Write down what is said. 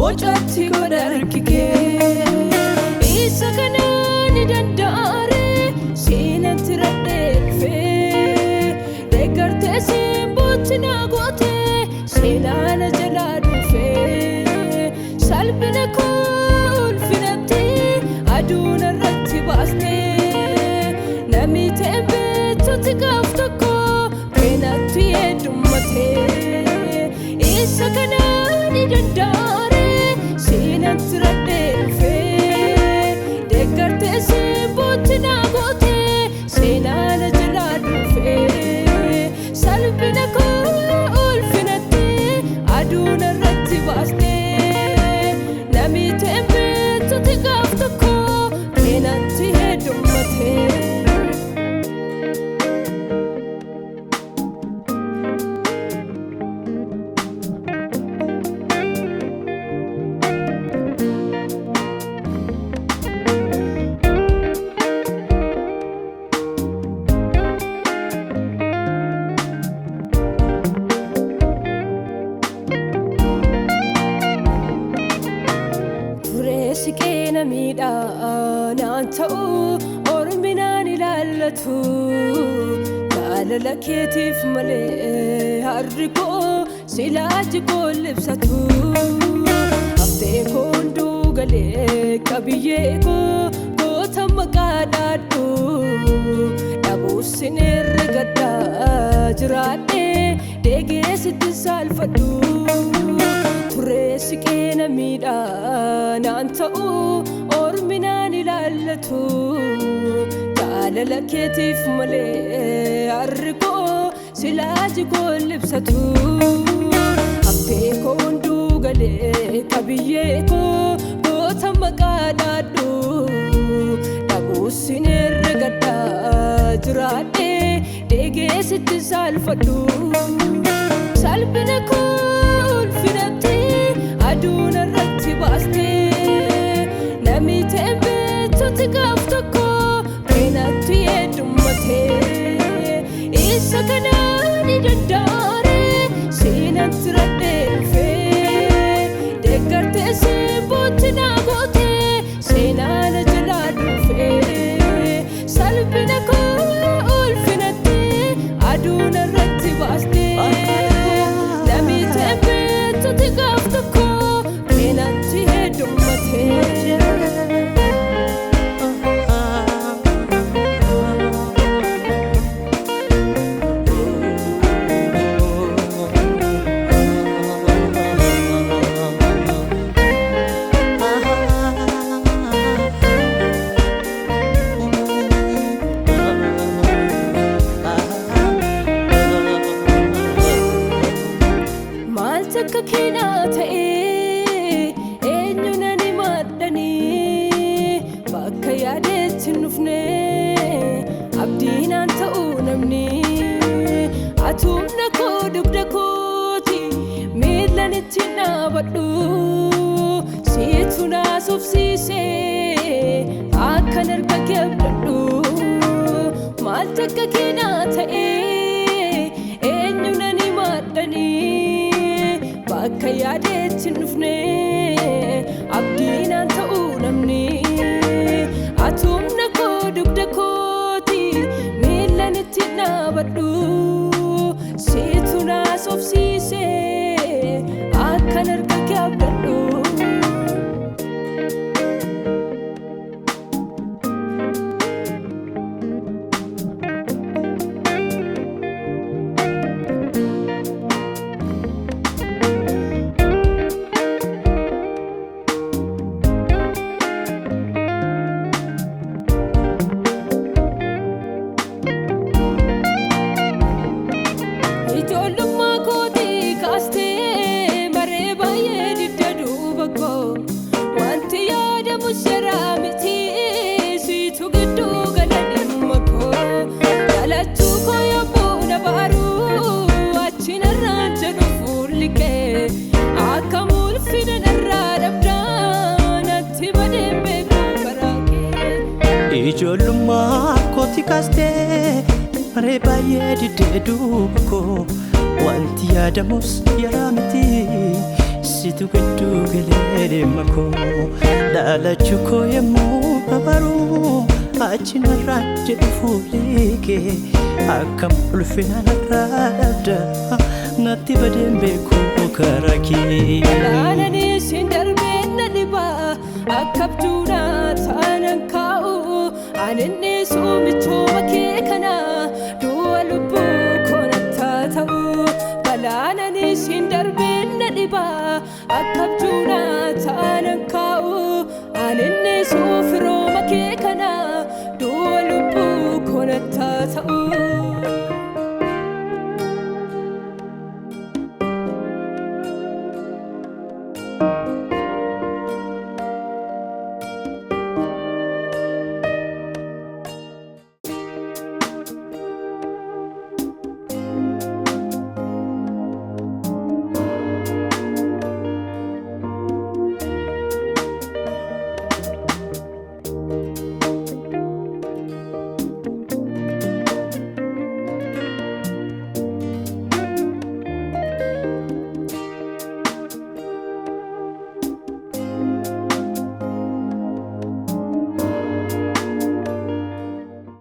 bocatti godharkike isa kanani dandare sinatti raddelfe degarte simbotina gote sinana jala dufe salbina kul finatti aduna ratti baste nami tembe tutti gaftako penatti edumate isa kanani dandare sinatti raddelfe degarte simbotina gote sinana jala dufe salbina kul finatti aduna ratti baste nami tembe tutti gaftako penatti edumate Sikena mida naanta'u orminaan ilaallatu jaalala keetiif malee harri koo silaaji koo libsatu haftee koo hunduu galee qabiyyee koo goota maqaa dhaadhu dhabuus sin herregadhaa jiraadhee deegee sitti saalfadhu turee sikena mida naanta'u orminaan ilaallatu jaalala keetiif malee harri koo silaaji koo libsatu haftee koo hunduu galee qabiyyee koo goota maqaa dhaadhu dhabuus sin herregadhaa jiraadhee deegee sitti saalfadhu salphina koo ulfinatti aduna ratti baste nami tembe tutti gaftako penatti edumate isa kanani dandare sinatti raddelfe degarte simbotina gote sinana jala dufe salphina koo ulfinatti aduna ratti baste nami tembe tutti gaftako penatti edumate Maltakka kina ta'e eenyunani maddani bakka yaadetti nufne abdiinaan ta'u namni atumna koo dugda kooti miillanitti naabadhu siitu naasofsiise akkan harka kee abdadhu maltakka kina ta'e eenyunani maddani bakka yaadetti nufne abdiinaan ta'u namni atumna koo dugda kooti miillanitti naabadhu siitu naasofsiise akkan harka kee abdadhu ijoollummaa kootii kaastee maree baay'ee didda duuba koo wanti yaadamu seeraa miti siitu gidduu gala dhimma koo dhalachuu koo yommuu na baaruu achi narraan jedhu fuulli kee akka mul'fina narraa dhabdaa natti badeen beekuu karaa kee ijoollummaa kootii kaastee maree baay'ee didda duuba koo wanti yaadamus yaraa miti situ giddu galee makoo dhaalachuu koo yemmuu babaru achi narraa jedhu fuulli kee akkam ulfina narraa dhabda natti badeen beekuu karaa kee. Galaananii siin darbeen na dhibaa akka abjuudhaa taanan kaa'u aninni suumichooma kee kana du'a lubbuu koo nattaa ta'u. Galaananii siin darbeen na dhibaa akka abjuudhaa taanan kaa'u aninni suufiroo